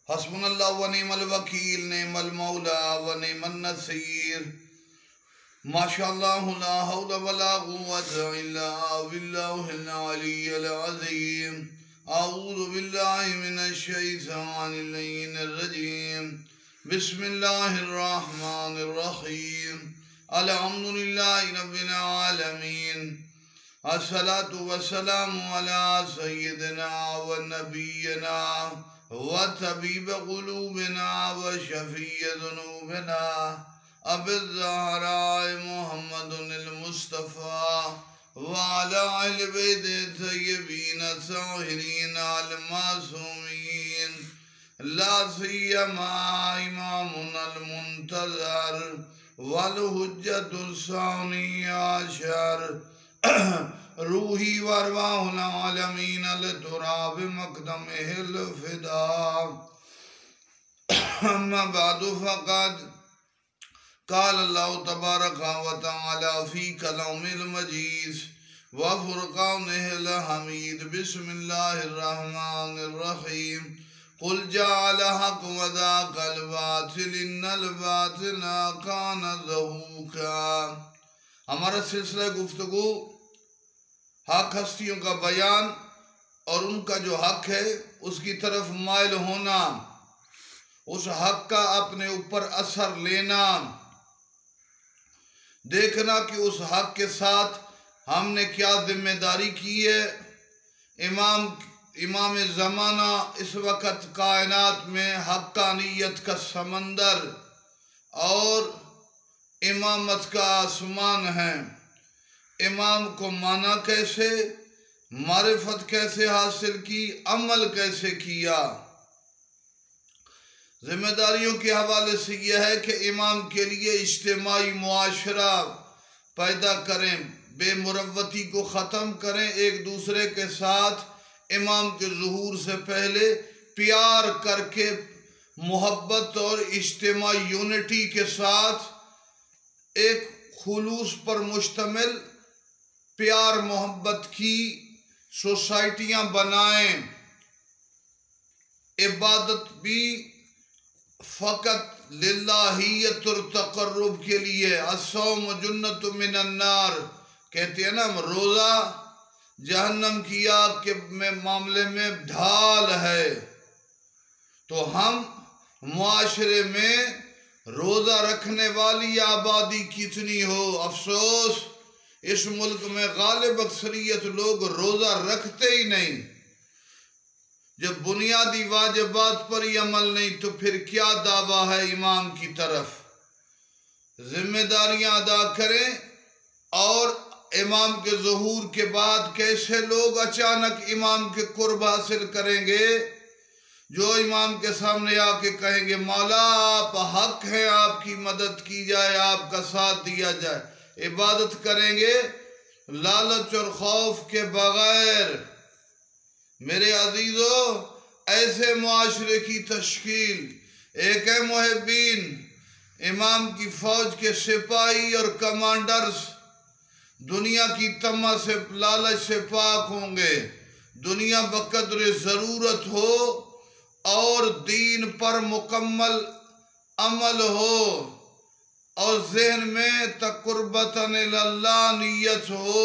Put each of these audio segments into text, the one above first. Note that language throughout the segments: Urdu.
حسبنا اللہ و نعم الوکیل، نعم المولا و نعم النصیر۔ ماشاءاللہ لا حول ولا قوة الا باللہ العلی العظیم۔ اعوذ باللہ من الشیطان اللعین الرجیم۔ بسم اللہ الرحمن الرحیم۔ الحمدللہ رب العالمین۔ الصلاة والسلام علی سیدنا و نبینا وطبیب قلوبنا وشفیع ذنوبنا ابی الزہراء محمد المصطفیٰ وعلی اہل بیت الطیبین الطاہرین المعصومین، لا سیما امامنا المنتظر والحجۃ الثانی عشر روحی وارواح العالمین لتراب مقدمہ الفداء۔ اما بعد فقد قال اللہ تبارک و تعالی فی کلام المجید وفرقانہ الحمید۔ بسم اللہ الرحمن الرحیم۔ قل جاء الحق وذاق الباطل ان الباطل کان زہوقا۔ ہمارا سلسلہ گفتگو حق ہستیوں کا بیان اور ان کا جو حق ہے اس کی طرف مائل ہونا، اس حق کا اپنے اوپر اثر لینا، دیکھنا کہ اس حق کے ساتھ ہم نے کیا ذمہ داری کی ہے۔ امام زمانہ اس وقت کائنات میں حقانیت کا سمندر اور امامت کا آسمان ہے۔ امام کو مانا کیسے، معرفت کیسے حاصل کی، عمل کیسے کیا۔ ذمہ داریوں کے حوالے سے یہ ہے کہ امام کے لیے اجتماعی معاشرہ پیدا کریں، بے مروتی کو ختم کریں، ایک دوسرے کے ساتھ امام کے ظہور سے پہلے پیار کر کے محبت اور اجتماعی یونٹی کے ساتھ ایک خلوص پر مشتمل پیار محبت کی سوسائٹیاں بنائیں۔ عبادت بھی فقط للہیت اور تقرب کے لیے۔ الصوم جنت من النار، کہتے ہیں نا روزہ جہنم کی آگ کے معاملے میں ڈھال ہے۔ تو ہم معاشرے میں روزہ رکھنے والی آبادی کتنی ہو، افسوس اس ملک میں غالب اکثریت لوگ روزہ رکھتے ہی نہیں۔ جب بنیادی واجبات پر ہی عمل نہیں تو پھر کیا دعویٰ ہے امام کی طرف۔ ذمہ داریاں ادا کریں، اور امام کے ظہور کے بعد کیسے لوگ اچانک امام کے قرب حاصل کریں گے، جو امام کے سامنے آ کے کہیں گے مولا آپ حق ہیں، آپ کی مدد کی جائے، آپ کا ساتھ دیا جائے، عبادت کریں گے لالچ اور خوف کے بغیر۔ میرے عزیزو، ایسے معاشرے کی تشکیل، ایک ہے محبین، امام کی فوج کے سپاہی اور کمانڈرز دنیا کی طمع سے لالچ سے پاک ہوں گے، دنیا بقدر ضرورت ہو اور دین پر مکمل عمل ہو اور ذہن میں تقربتاً اللہ نیت ہو۔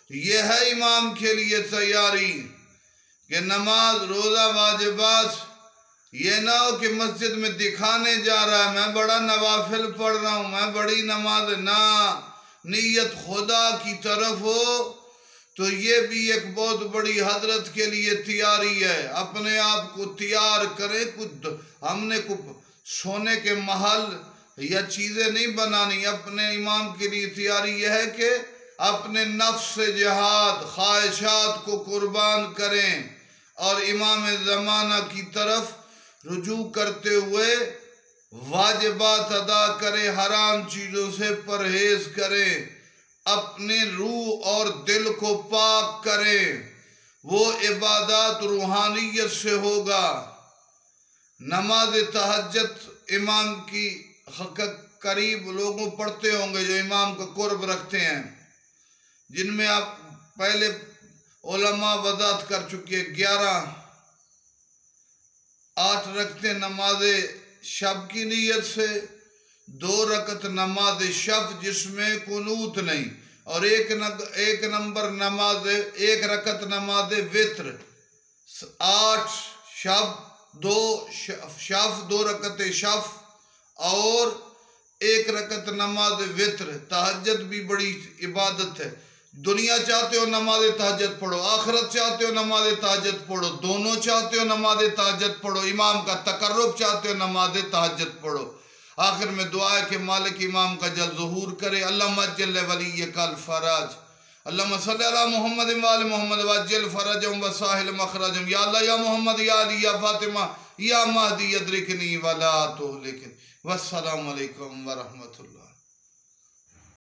یہ ہے امام کے لیے تیاری کہ نماز روزہ واجبات یہ نہ ہو کہ مسجد میں دکھانے جا رہا ہے میں بڑا نوافل پڑھ رہا ہوں، میں بڑی نماز، نہ نیت خدا کی طرف ہو تو یہ بھی ایک بہت بڑی حضرت کے لیے تیاری ہے۔ اپنے آپ کو تیار کریں، ہم نے سونے کے محل یا چیزیں نہیں بنانی، اپنے امام کے لیے تیاری یہ ہے کہ اپنے نفس سے جہاد، خواہشات کو قربان کریں اور امام زمانہ کی طرف رجوع کرتے ہوئے واجبات ادا کریں، حرام چیزوں سے پرہیز کریں، اپنے روح اور دل کو پاک کریں۔ وہ عبادات روحانیت سے ہوگا۔ نماز تہجد امام کی قریب لوگوں پڑھتے ہوں گے جو امام کا قرب رکھتے ہیں، جن میں آپ پہلے علماء وضاحت کر چکے 11 8 رکعتیں نماز شب کی نیت سے، 2 رکعت نماز شب جس میں قنوت نہیں، اور ایک نمبر نماز 1 رکعت نماز وتر، 8 شب 2 رکعت شب اور 1 رکعت نماز وتر۔ تہجد بھی بڑی عبادت ہے۔ دنیا چاہتے ہو نماز تہجد پڑھو، آخرت چاہتے ہو نماز تہجد پڑھو، دونوں چاہتے ہو نماز تہجد پڑھو، امام کا تقرب چاہتے ہو نماز تہجد پڑھو۔ آخر میں دعا ہے کہ مالک امام کا جلد ظہور کرے۔ اللہم اجل ولیک الفرج، اللہم صلی علی محمد وآل محمد وجل فرجهم وساہل مخرجهم، یا اللہ یا محمد یا علی یا فاطمہ یا مہدی ادرکنی ولا تہلکنی۔ والسلام علیکم ورحمۃ اللہ۔